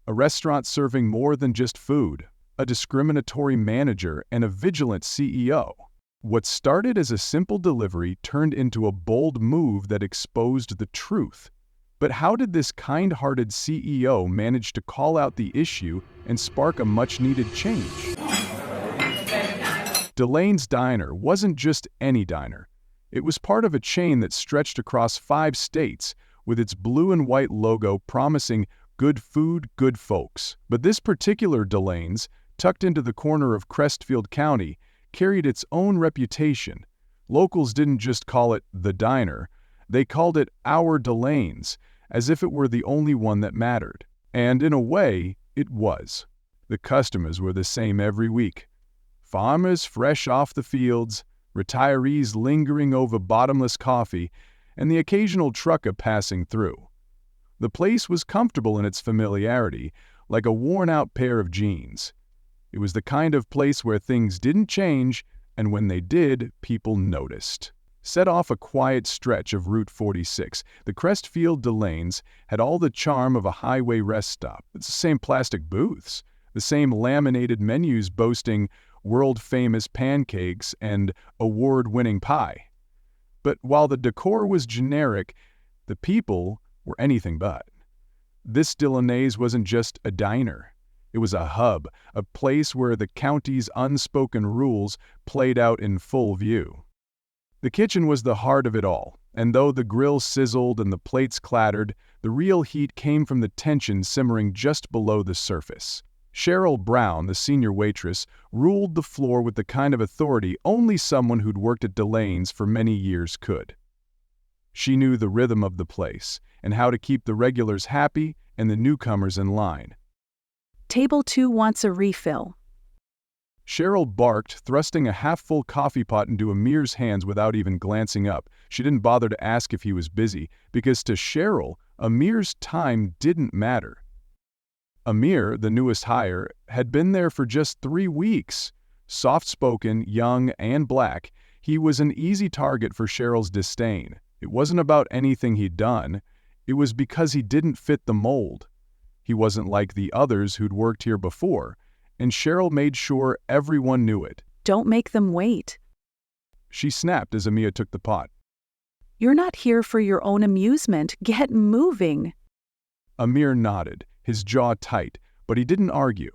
A restaurant serving more than just food, a discriminatory manager, and a vigilant CEO. What started as a simple delivery turned into a bold move that exposed the truth. But how did this kind-hearted CEO manage to call out the issue and spark a much-needed change? Delane's Diner wasn't just any diner. It was part of a chain that stretched across 5 states, with its blue and white logo promising good food, good folks. But this particular Delane's, tucked into the corner of Crestfield County, carried its own reputation. Locals didn't just call it the diner, they called it our Delane's, as if it were the only one that mattered. And in a way, it was. The customers were the same every week. Farmers fresh off the fields, retirees lingering over bottomless coffee, and the occasional trucker passing through. The place was comfortable in its familiarity, like a worn-out pair of jeans. It was the kind of place where things didn't change, and when they did, people noticed. Set off a quiet stretch of Route 46, the Crestfield Delane's had all the charm of a highway rest stop. It's the same plastic booths, the same laminated menus boasting world-famous pancakes and award-winning pie. But while the decor was generic, the people were anything but. This Delane's wasn't just a diner. It was a hub, a place where the county's unspoken rules played out in full view. The kitchen was the heart of it all, and though the grill sizzled and the plates clattered, the real heat came from the tension simmering just below the surface. Cheryl Brown, the senior waitress, ruled the floor with the kind of authority only someone who'd worked at Delane's for many years could. She knew the rhythm of the place and how to keep the regulars happy and the newcomers in line. Table 2 wants a refill. Cheryl barked, thrusting a half-full coffee pot into Amir's hands without even glancing up. She didn't bother to ask if he was busy, because to Cheryl, Amir's time didn't matter. Amir, the newest hire, had been there for just 3 weeks. Soft-spoken, young, and black, he was an easy target for Cheryl's disdain. It wasn't about anything he'd done. It was because he didn't fit the mold. He wasn't like the others who'd worked here before, and Cheryl made sure everyone knew it. Don't make them wait. She snapped as Amir took the pot. You're not here for your own amusement. Get moving. Amir nodded, his jaw tight, but he didn't argue.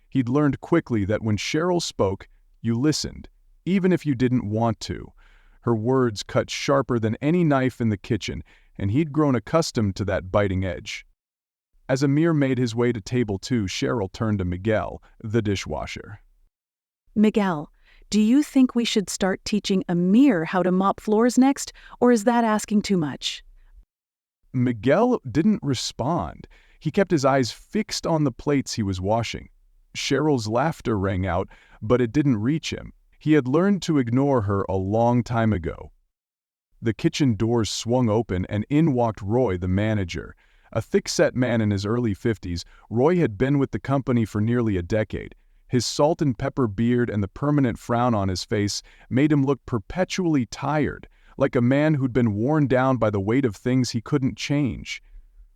He'd learned quickly that when Cheryl spoke, you listened, even if you didn't want to. Her words cut sharper than any knife in the kitchen, and he'd grown accustomed to that biting edge. As Amir made his way to table 2, Cheryl turned to Miguel, the dishwasher. Miguel, do you think we should start teaching Amir how to mop floors next, or is that asking too much? Miguel didn't respond. He kept his eyes fixed on the plates he was washing. Cheryl's laughter rang out, but it didn't reach him. He had learned to ignore her a long time ago. The kitchen doors swung open, and in walked Roy, the manager. A thick-set man in his early 50s, Roy had been with the company for nearly a decade. His salt and pepper beard and the permanent frown on his face made him look perpetually tired, like a man who'd been worn down by the weight of things he couldn't change.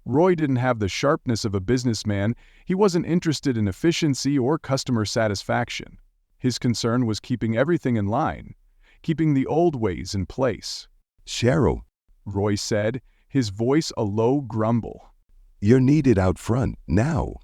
Roy didn't have the sharpness of a businessman. He wasn't interested in efficiency or customer satisfaction. His concern was keeping everything in line, keeping the old ways in place. Cheryl, Roy said, his voice a low grumble. You're needed out front, now.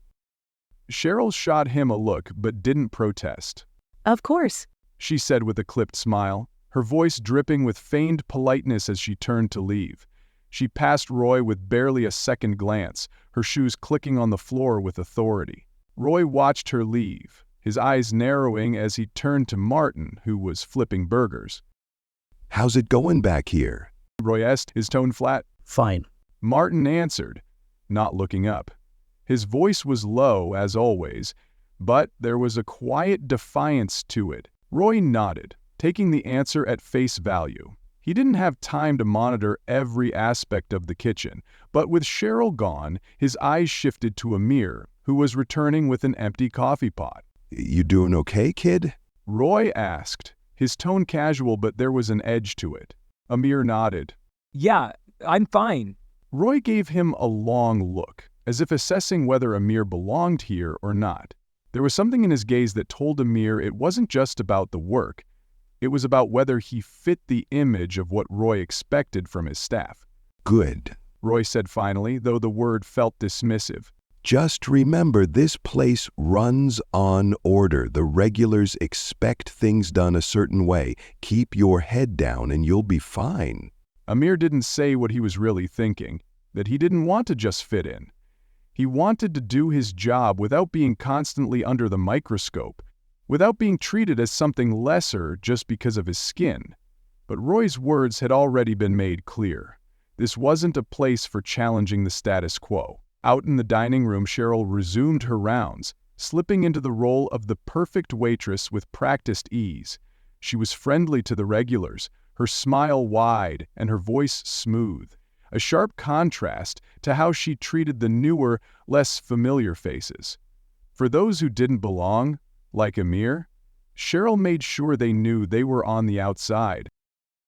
Cheryl shot him a look but didn't protest. Of course, she said with a clipped smile, her voice dripping with feigned politeness as she turned to leave. She passed Roy with barely a second glance, her shoes clicking on the floor with authority. Roy watched her leave, his eyes narrowing as he turned to Martin, who was flipping burgers. How's it going back here? Roy asked, his tone flat. Fine. Martin answered, not looking up. His voice was low, as always, but there was a quiet defiance to it. Roy nodded, taking the answer at face value. He didn't have time to monitor every aspect of the kitchen, but with Cheryl gone, his eyes shifted to Amir, who was returning with an empty coffee pot. You doing okay, kid? Roy asked, his tone casual, but there was an edge to it. Amir nodded. Yeah, I'm fine. Roy gave him a long look, as if assessing whether Amir belonged here or not. There was something in his gaze that told Amir it wasn't just about the work, it was about whether he fit the image of what Roy expected from his staff. Good. Roy said finally, though the word felt dismissive. Just remember, this place runs on order. The regulars expect things done a certain way. Keep your head down and you'll be fine. Amir didn't say what he was really thinking, that he didn't want to just fit in. He wanted to do his job without being constantly under the microscope, without being treated as something lesser just because of his skin. But Roy's words had already been made clear. This wasn't a place for challenging the status quo. Out in the dining room, Cheryl resumed her rounds, slipping into the role of the perfect waitress with practiced ease. She was friendly to the regulars, her smile wide and her voice smooth, a sharp contrast to how she treated the newer, less familiar faces. For those who didn't belong, like Amir, Cheryl made sure they knew they were on the outside.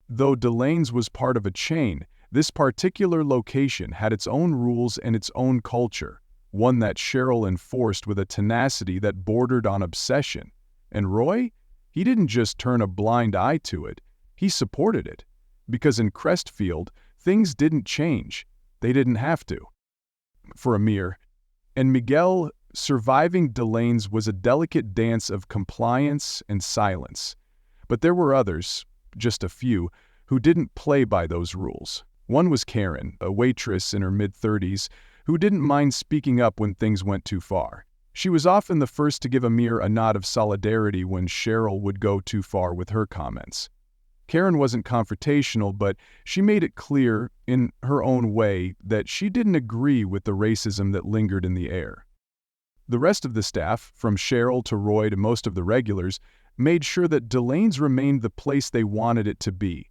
Though Delane's was part of a chain, this particular location had its own rules and its own culture, one that Cheryl enforced with a tenacity that bordered on obsession. And Roy? He didn't just turn a blind eye to it, he supported it. Because in Crestfield, things didn't change. They didn't have to. For Amir and Miguel, surviving Delane's was a delicate dance of compliance and silence. But there were others, just a few, who didn't play by those rules. One was Karen, a waitress in her mid-30s, who didn't mind speaking up when things went too far. She was often the first to give Amir a nod of solidarity when Cheryl would go too far with her comments. Karen wasn't confrontational, but she made it clear, in her own way, that she didn't agree with the racism that lingered in the air. The rest of the staff, from Cheryl to Roy to most of the regulars, made sure that Delane's remained the place they wanted it to be,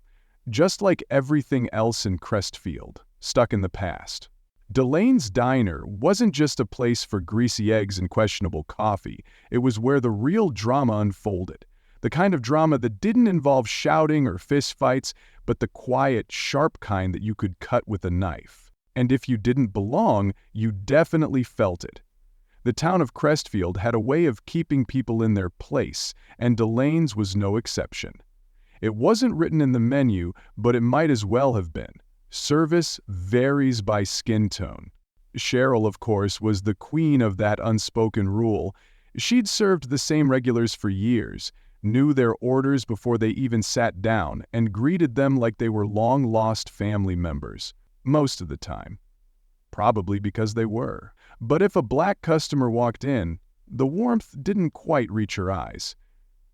just like everything else in Crestfield, stuck in the past. Delane's Diner wasn't just a place for greasy eggs and questionable coffee. It was where the real drama unfolded. The kind of drama that didn't involve shouting or fistfights, but the quiet, sharp kind that you could cut with a knife. And if you didn't belong, you definitely felt it. The town of Crestfield had a way of keeping people in their place, and Delane's was no exception. It wasn't written in the menu, but it might as well have been. Service varies by skin tone. Cheryl, of course, was the queen of that unspoken rule. She'd served the same regulars for years, knew their orders before they even sat down, and greeted them like they were long-lost family members, most of the time. Probably because they were. But if a black customer walked in, the warmth didn't quite reach her eyes.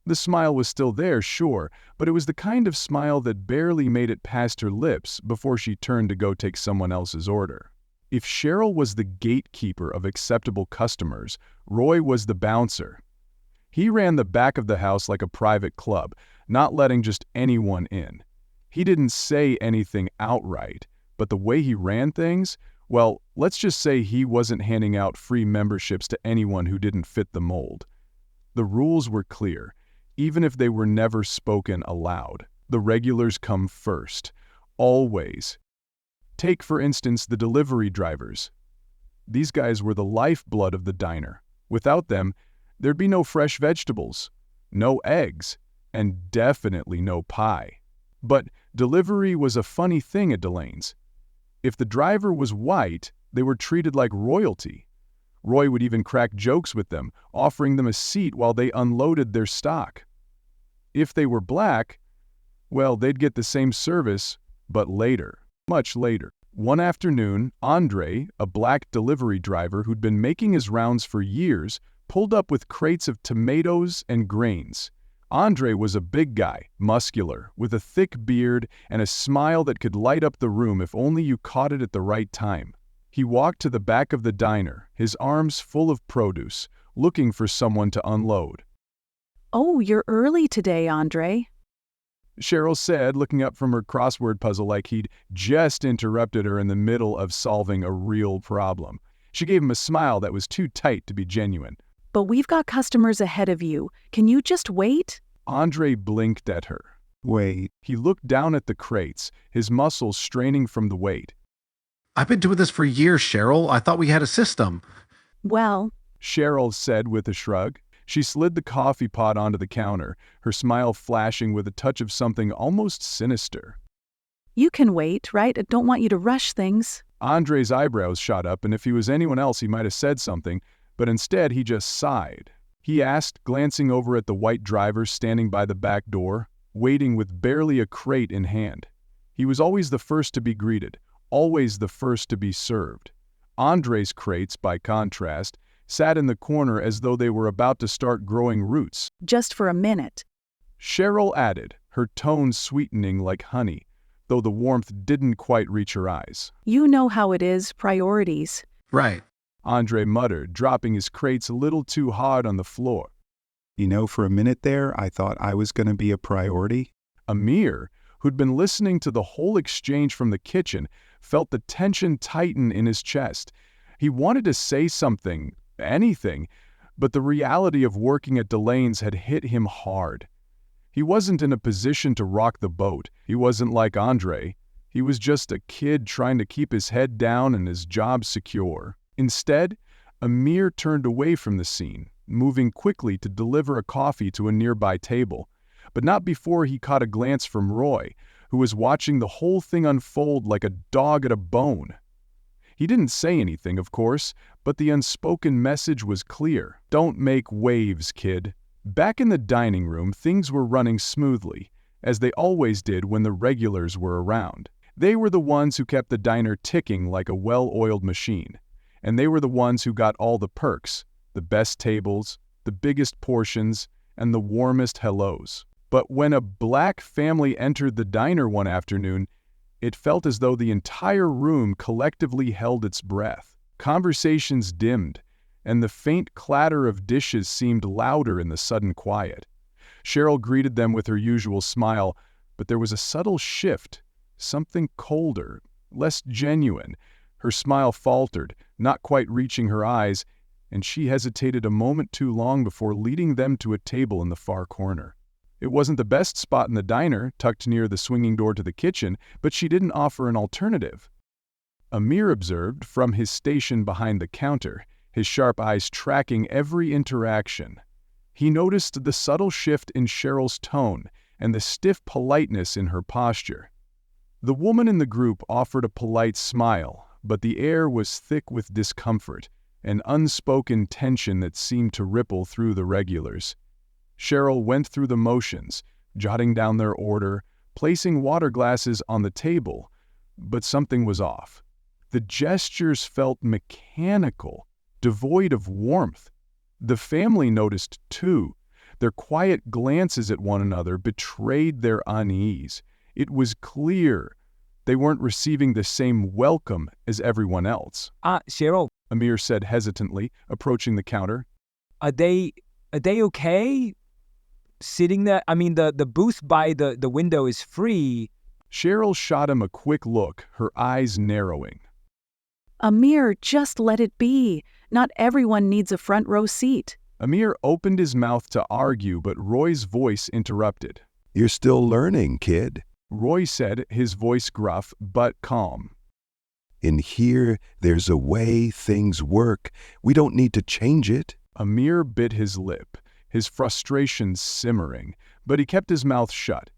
The smile was still there, sure, but it was the kind of smile that barely made it past her lips before she turned to go take someone else's order. If Cheryl was the gatekeeper of acceptable customers, Roy was the bouncer. He ran the back of the house like a private club, not letting just anyone in. He didn't say anything outright, but the way he ran things, well, let's just say he wasn't handing out free memberships to anyone who didn't fit the mold. The rules were clear, even if they were never spoken aloud. The regulars come first, always. Take, for instance, the delivery drivers. These guys were the lifeblood of the diner. Without them, there'd be no fresh vegetables, no eggs, and definitely no pie. But delivery was a funny thing at Delane's. If the driver was white, they were treated like royalty. Roy would even crack jokes with them, offering them a seat while they unloaded their stock. If they were black, well, they'd get the same service, but later, much later. One afternoon, Andre, a black delivery driver who'd been making his rounds for years, pulled up with crates of tomatoes and grains. Andre was a big guy, muscular, with a thick beard and a smile that could light up the room if only you caught it at the right time. He walked to the back of the diner, his arms full of produce, looking for someone to unload. "Oh, you're early today, Andre." Cheryl said, looking up from her crossword puzzle like he'd just interrupted her in the middle of solving a real problem. She gave him a smile that was too tight to be genuine. "But we've got customers ahead of you. Can you just wait?" Andre blinked at her. Wait. He looked down at the crates, his muscles straining from the weight. I've been doing this for years, Cheryl. I thought we had a system. Well, Cheryl said with a shrug. She slid the coffee pot onto the counter, her smile flashing with a touch of something almost sinister. you can wait, right? I don't want you to rush things. Andre's eyebrows shot up, and if he was anyone else he might have said something, but instead he just sighed. He asked, glancing over at the white driver standing by the back door, waiting with barely a crate in hand. He was always the first to be greeted, always the first to be served. Andre's crates, by contrast, sat in the corner as though they were about to start growing roots. Just for a minute. Cheryl added, her tone sweetening like honey, though the warmth didn't quite reach her eyes. You know how it is, priorities. Right. Andre muttered, dropping his crates a little too hard on the floor. You know, for a minute there, I thought I was going to be a priority. Amir, who'd been listening to the whole exchange from the kitchen, felt the tension tighten in his chest. He wanted to say something, anything, but the reality of working at Delane's had hit him hard. He wasn't in a position to rock the boat. He wasn't like Andre. He was just a kid trying to keep his head down and his job secure. Instead, Amir turned away from the scene, moving quickly to deliver a coffee to a nearby table, but not before he caught a glance from Roy, who was watching the whole thing unfold like a dog at a bone. He didn't say anything, of course, but the unspoken message was clear. Don't make waves, kid. Back in the dining room, things were running smoothly, as they always did when the regulars were around. They were the ones who kept the diner ticking like a well-oiled machine, and they were the ones who got all the perks, the best tables, the biggest portions, and the warmest hellos. But when a black family entered the diner one afternoon, it felt as though the entire room collectively held its breath. Conversations dimmed, and the faint clatter of dishes seemed louder in the sudden quiet. Cheryl greeted them with her usual smile, but there was a subtle shift, something colder, less genuine. Her smile faltered, not quite reaching her eyes, and she hesitated a moment too long before leading them to a table in the far corner. It wasn't the best spot in the diner, tucked near the swinging door to the kitchen, but she didn't offer an alternative. Amir observed from his station behind the counter, his sharp eyes tracking every interaction. He noticed the subtle shift in Cheryl's tone and the stiff politeness in her posture. The woman in the group offered a polite smile, but the air was thick with discomfort, an unspoken tension that seemed to ripple through the regulars. Cheryl went through the motions, jotting down their order, placing water glasses on the table, but something was off. The gestures felt mechanical, devoid of warmth. The family noticed too. Their quiet glances at one another betrayed their unease. It was clear they weren't receiving the same welcome as everyone else. Cheryl, Amir said hesitantly, approaching the counter. are they okay? Sitting there? I mean, the booth by the window is free. Cheryl shot him a quick look, her eyes narrowing. Amir, just let it be. Not everyone needs a front row seat. Amir opened his mouth to argue, but Roy's voice interrupted. You're still learning, kid. Roy said, his voice gruff but calm. In here, there's a way things work. We don't need to change it. Amir bit his lip, his frustration simmering, but he kept his mouth shut.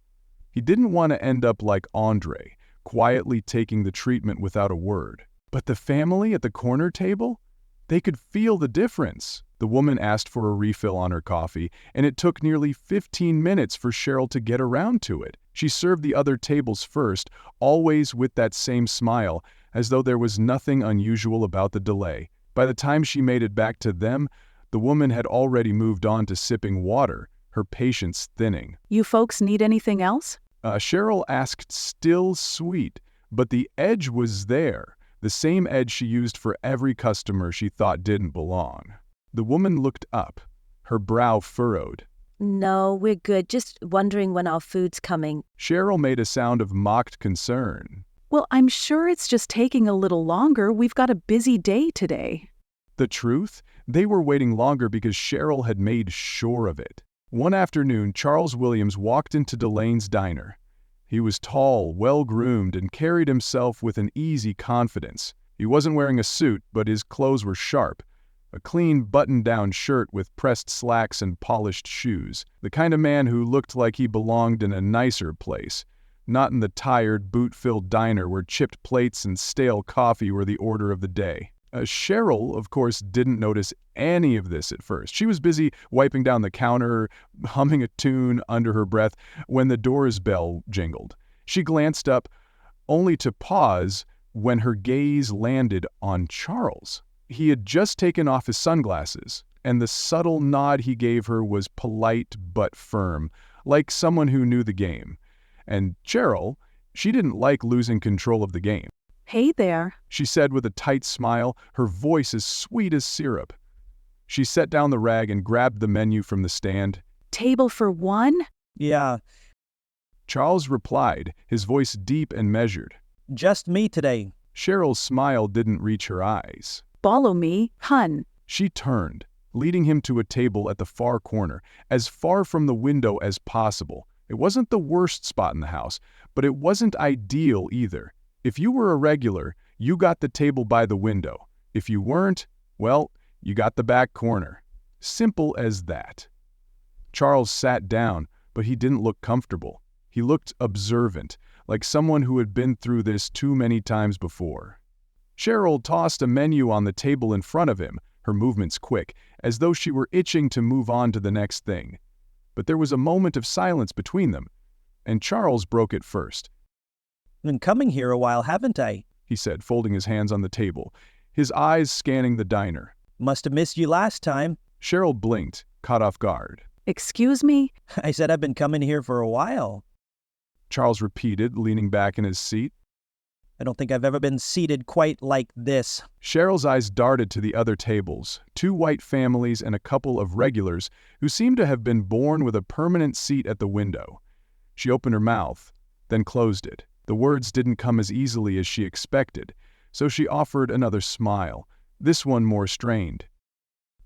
He didn't want to end up like Andre, quietly taking the treatment without a word. But the family at the corner table? They could feel the difference. The woman asked for a refill on her coffee, and it took nearly 15 minutes for Cheryl to get around to it. She served the other tables first, always with that same smile, as though there was nothing unusual about the delay. By the time she made it back to them, the woman had already moved on to sipping water, her patience thinning. You folks need anything else? Cheryl asked, still sweet, but the edge was there, the same edge she used for every customer she thought didn't belong. The woman looked up, her brow furrowed. No, we're good. Just wondering when our food's coming. Cheryl made a sound of mocked concern. Well, I'm sure it's just taking a little longer. We've got a busy day today. The truth? They were waiting longer because Cheryl had made sure of it. One afternoon, Charles Williams walked into Delane's diner. He was tall, well-groomed, and carried himself with an easy confidence. He wasn't wearing a suit, but his clothes were sharp. A clean button-down shirt with pressed slacks and polished shoes. The kind of man who looked like he belonged in a nicer place, not in the tired, boot-filled diner where chipped plates and stale coffee were the order of the day. Cheryl, of course, didn't notice any of this at first. She was busy wiping down the counter, humming a tune under her breath when the door's bell jingled. She glanced up, only to pause when her gaze landed on Charles. He had just taken off his sunglasses, and the subtle nod he gave her was polite but firm, like someone who knew the game. And Cheryl, she didn't like losing control of the game. Hey there. She said with a tight smile, her voice as sweet as syrup. She set down the rag and grabbed the menu from the stand. Table for one? Yeah, Charles replied, his voice deep and measured. just me today. Cheryl's smile didn't reach her eyes. Follow me, hun. She turned, leading him to a table at the far corner, as far from the window as possible. It wasn't the worst spot in the house, but it wasn't ideal either. If you were a regular, you got the table by the window. If you weren't, well, you got the back corner. Simple as that. Charles sat down, but he didn't look comfortable. He looked observant, like someone who had been through this too many times before. Cheryl tossed a menu on the table in front of him, her movements quick, as though she were itching to move on to the next thing. But there was a moment of silence between them, and Charles broke it first. Been coming here a while, haven't I? He said, folding his hands on the table, his eyes scanning the diner. Must have missed you last time. Cheryl blinked, caught off guard. Excuse me? I said I've been coming here for a while. Charles repeated, leaning back in his seat. I don't think I've ever been seated quite like this. Cheryl's eyes darted to the other tables, 2 white families and a couple of regulars who seemed to have been born with a permanent seat at the window. She opened her mouth, then closed it. The words didn't come as easily as she expected, so she offered another smile, this one more strained.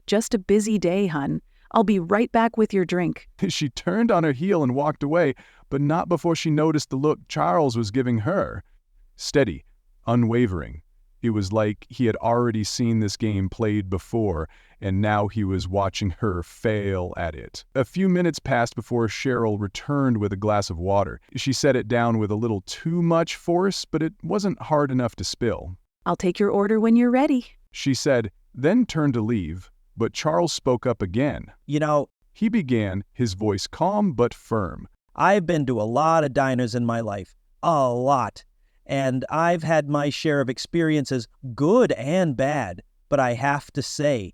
Just a busy day, hun. I'll be right back with your drink. She turned on her heel and walked away, but not before she noticed the look Charles was giving her. Steady, unwavering. It was like he had already seen this game played before, and now he was watching her fail at it. A few minutes passed before Cheryl returned with a glass of water. She set it down with a little too much force, but it wasn't hard enough to spill. I'll take your order when you're ready. She said, then turned to leave, but Charles spoke up again. You know, He began, his voice calm but firm. I've been to a lot of diners in my life. A lot. And I've had my share of experiences, good and bad. But I have to say,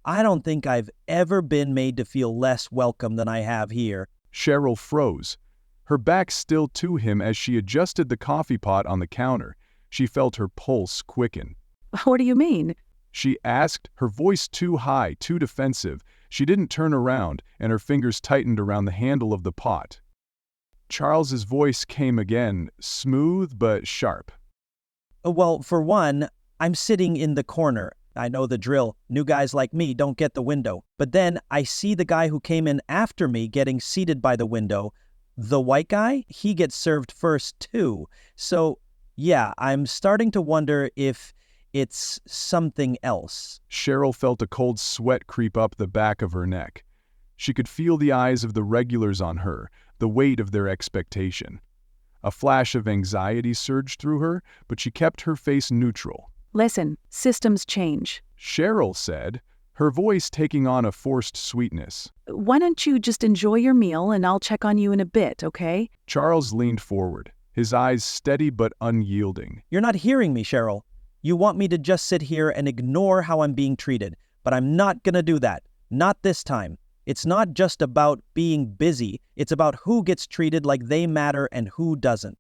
I don't think I've ever been made to feel less welcome than I have here. Cheryl froze, her back still to him as she adjusted the coffee pot on the counter. She felt her pulse quicken. What do you mean? She asked, her voice too high, too defensive. She didn't turn around, and her fingers tightened around the handle of the pot. Charles's voice came again, smooth but sharp. Well, for one, I'm sitting in the corner. I know the drill. New guys like me don't get the window. But then I see the guy who came in after me getting seated by the window. The white guy, he gets served first too. So, yeah, I'm starting to wonder if it's something else. Cheryl felt a cold sweat creep up the back of her neck. She could feel the eyes of the regulars on her, the weight of their expectation. A flash of anxiety surged through her, but she kept her face neutral. Listen, systems change. Cheryl said, her voice taking on a forced sweetness. Why don't you just enjoy your meal and I'll check on you in a bit, okay? Charles leaned forward, his eyes steady but unyielding. You're not hearing me, Cheryl. You want me to just sit here and ignore how I'm being treated, but I'm not gonna do that. Not this time. It's not just about being busy, it's about who gets treated like they matter and who doesn't.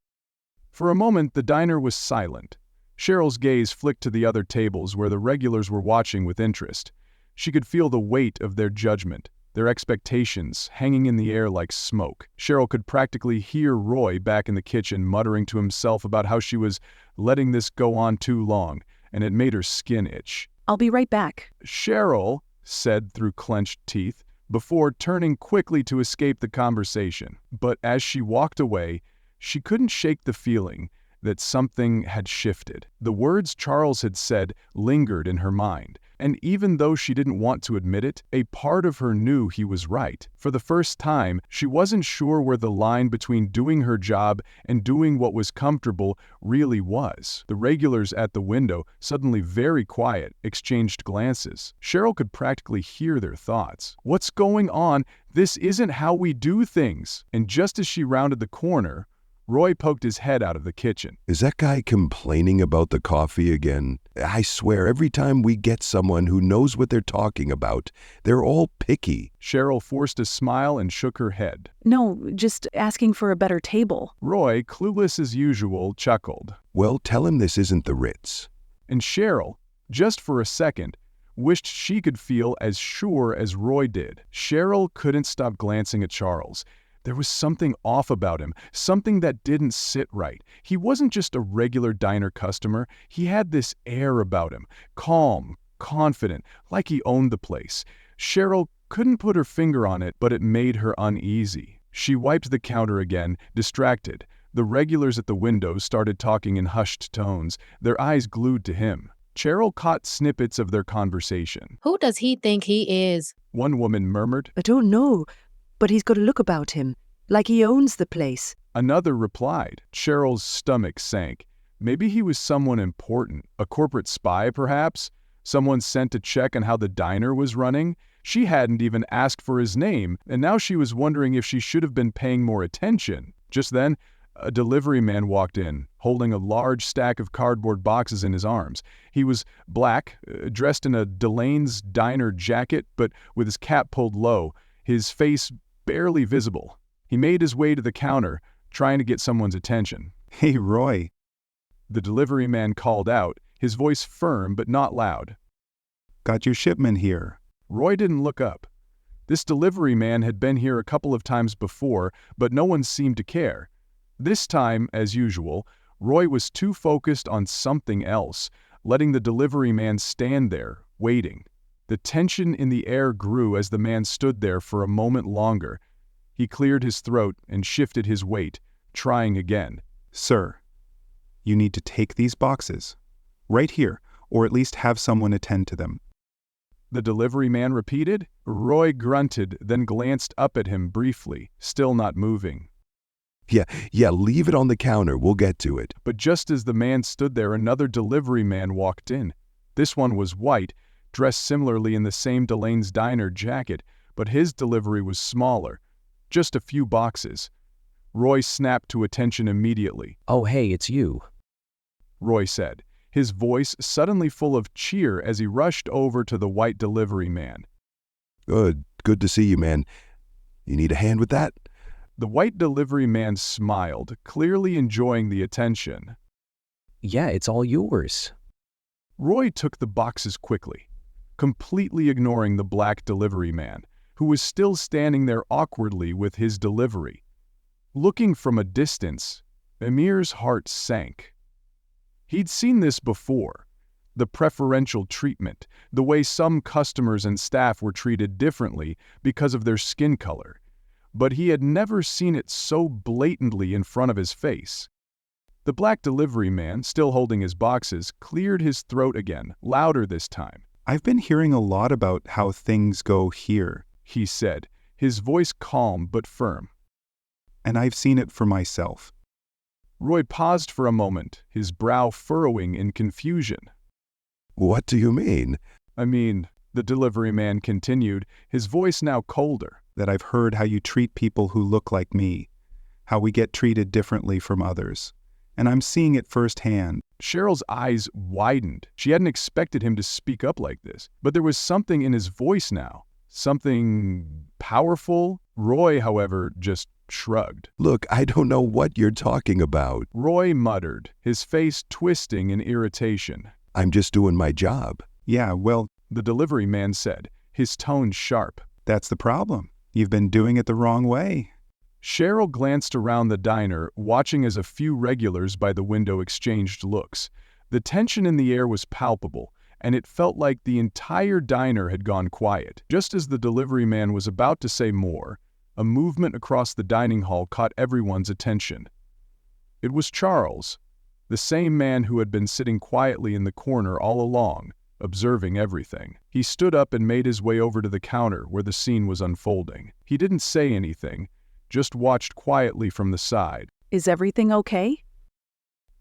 For a moment, the diner was silent. Cheryl's gaze flicked to the other tables where the regulars were watching with interest. She could feel the weight of their judgment, their expectations hanging in the air like smoke. Cheryl could practically hear Roy back in the kitchen muttering to himself about how she was letting this go on too long, and it made her skin itch. I'll be right back. Cheryl said through clenched teeth, before turning quickly to escape the conversation. But as she walked away, She couldn't shake the feeling that something had shifted. The words Charles had said lingered in her mind, and even though she didn't want to admit it, a part of her knew he was right. For the first time, she wasn't sure where the line between doing her job and doing what was comfortable really was. The regulars at the window, suddenly very quiet, exchanged glances. Cheryl could practically hear their thoughts. "What's going on? This isn't how we do things." And just as she rounded the corner, Roy poked his head out of the kitchen. Is that guy complaining about the coffee again? I swear, every time we get someone who knows what they're talking about, they're all picky. Cheryl forced a smile and shook her head. No, just asking for a better table. Roy, clueless as usual, chuckled. Well, tell him this isn't the Ritz. And Cheryl, just for a second, wished she could feel as sure as Roy did. Cheryl couldn't stop glancing at Charles. There was something off about him, something that didn't sit right. He wasn't just a regular diner customer. He had this air about him, calm, confident, like he owned the place. Cheryl couldn't put her finger on it, but it made her uneasy. She wiped the counter again, distracted. The regulars at the window started talking in hushed tones, their eyes glued to him. Cheryl caught snippets of their conversation. Who does he think he is? One woman murmured. I don't know, but he's got a look about him, like he owns the place. Another replied. Cheryl's stomach sank. Maybe he was someone important, a corporate spy perhaps? Someone sent to check on how the diner was running? She hadn't even asked for his name, and now she was wondering if she should have been paying more attention. Just then, a delivery man walked in, holding a large stack of cardboard boxes in his arms. He was black, dressed in a Delane's diner jacket, but with his cap pulled low, his face barely visible. He made his way to the counter, trying to get someone's attention. Hey, Roy. The delivery man called out, his voice firm but not loud. Got your shipment here. Roy didn't look up. This delivery man had been here a couple of times before, but no one seemed to care. This time, as usual, Roy was too focused on something else, letting the delivery man stand there, waiting. The tension in the air grew as the man stood there for a moment longer. He cleared his throat and shifted his weight, trying again. Sir, you need to take these boxes, right here, or at least have someone attend to them. The delivery man repeated. Roy grunted, then glanced up at him briefly, still not moving. Yeah, leave it on the counter. We'll get to it. But just as the man stood there, another delivery man walked in. This one was white, dressed similarly in the same Delane's diner jacket, but his delivery was smaller, just a few boxes. Roy snapped to attention immediately. "Oh, hey, it's you," Roy said, his voice suddenly full of cheer as he rushed over to the white delivery man. Good to see you, man. You need a hand with that? The white delivery man smiled, clearly enjoying the attention. "Yeah, it's all yours." Roy took the boxes quickly, completely ignoring the black delivery man, who was still standing there awkwardly with his delivery. Looking from a distance, Amir's heart sank. He'd seen this before, the preferential treatment, the way some customers and staff were treated differently because of their skin color. But he had never seen it so blatantly in front of his face. The black delivery man, still holding his boxes, cleared his throat again, louder this time. I've been hearing a lot about how things go here, he said, his voice calm but firm. And I've seen it for myself. Roy paused for a moment, his brow furrowing in confusion. What do you mean? I mean, the delivery man continued, his voice now colder. That I've heard how you treat people who look like me, how we get treated differently from others. And I'm seeing it firsthand. Cheryl's eyes widened. She hadn't expected him to speak up like this. But there was something in his voice now. Something powerful. Roy, however, just shrugged. Look, I don't know what you're talking about. Roy muttered, his face twisting in irritation. I'm just doing my job. Yeah, well, the delivery man said, his tone sharp. That's the problem. You've been doing it the wrong way. Cheryl glanced around the diner, watching as a few regulars by the window exchanged looks. The tension in the air was palpable, and it felt like the entire diner had gone quiet. Just as the delivery man was about to say more, a movement across the dining hall caught everyone's attention. It was Charles, the same man who had been sitting quietly in the corner all along, observing everything. He stood up and made his way over to the counter where the scene was unfolding. He didn't say anything, just watched quietly from the side. Is everything okay?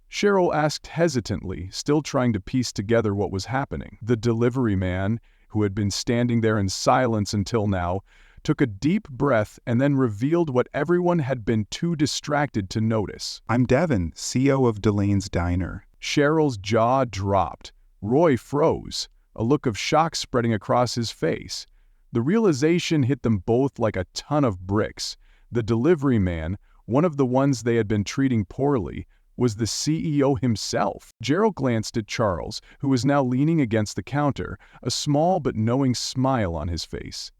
Cheryl asked hesitantly, still trying to piece together what was happening. The delivery man, who had been standing there in silence until now, took a deep breath and then revealed what everyone had been too distracted to notice. I'm Devin, CEO of Delane's Diner. Cheryl's jaw dropped. Roy froze, a look of shock spreading across his face. The realization hit them both like a ton of bricks. The delivery man, one of the ones they had been treating poorly, was the CEO himself. Gerald glanced at Charles, who was now leaning against the counter, a small but knowing smile on his face.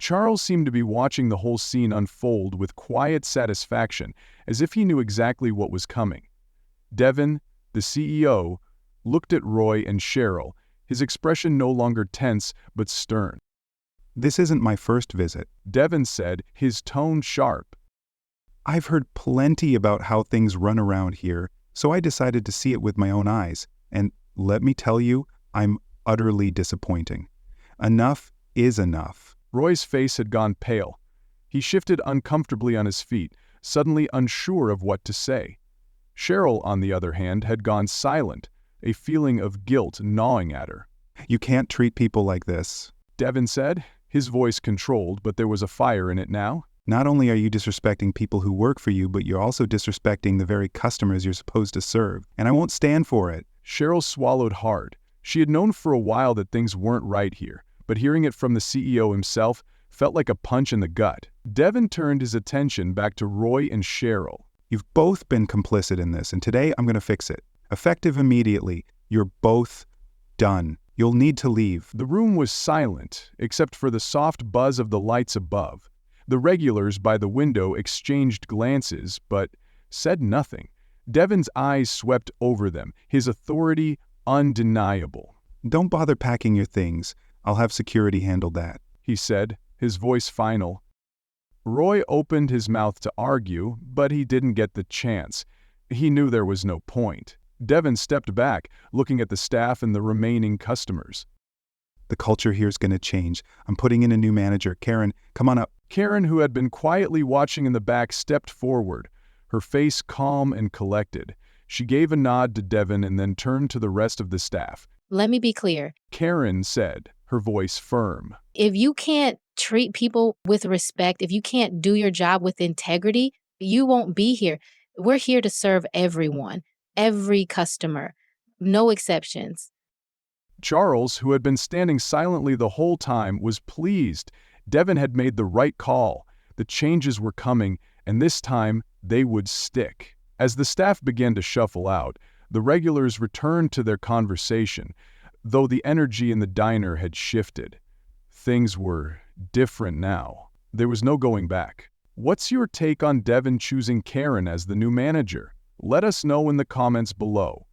Charles seemed to be watching the whole scene unfold with quiet satisfaction, as if he knew exactly what was coming. Devin, the CEO, looked at Roy and Cheryl, his expression no longer tense but stern. This isn't my first visit, Devin said, his tone sharp. I've heard plenty about how things run around here, so I decided to see it with my own eyes. And let me tell you, I'm utterly disappointing. Enough is enough. Roy's face had gone pale. He shifted uncomfortably on his feet, suddenly unsure of what to say. Cheryl, on the other hand, had gone silent, a feeling of guilt gnawing at her. You can't treat people like this, Devin said, his voice controlled, but there was a fire in it now. Not only are you disrespecting people who work for you, but you're also disrespecting the very customers you're supposed to serve, and I won't stand for it. Cheryl swallowed hard. She had known for a while that things weren't right here, but hearing it from the CEO himself felt like a punch in the gut. Devin turned his attention back to Roy and Cheryl. You've both been complicit in this, and today I'm going to fix it. Effective immediately. You're both done. You'll need to leave. The room was silent, except for the soft buzz of the lights above. The regulars by the window exchanged glances, but said nothing. Devin's eyes swept over them, his authority undeniable. Don't bother packing your things. I'll have security handle that, he said, his voice final. Roy opened his mouth to argue, but he didn't get the chance. He knew there was no point. Devin stepped back, looking at the staff and the remaining customers. The culture here's going to change. I'm putting in a new manager. Karen, come on up. Karen, who had been quietly watching in the back, stepped forward, her face calm and collected. She gave a nod to Devin and then turned to the rest of the staff. Let me be clear. Karen said, her voice firm. If you can't treat people with respect, if you can't do your job with integrity, you won't be here. We're here to serve everyone, every customer, no exceptions. Charles, who had been standing silently the whole time, was pleased. Devin had made the right call. The changes were coming, and this time they would stick. As the staff began to shuffle out, the regulars returned to their conversation, though the energy in the diner had shifted. Things were different now. There was no going back. What's your take on Devin choosing Karen as the new manager? Let us know in the comments below.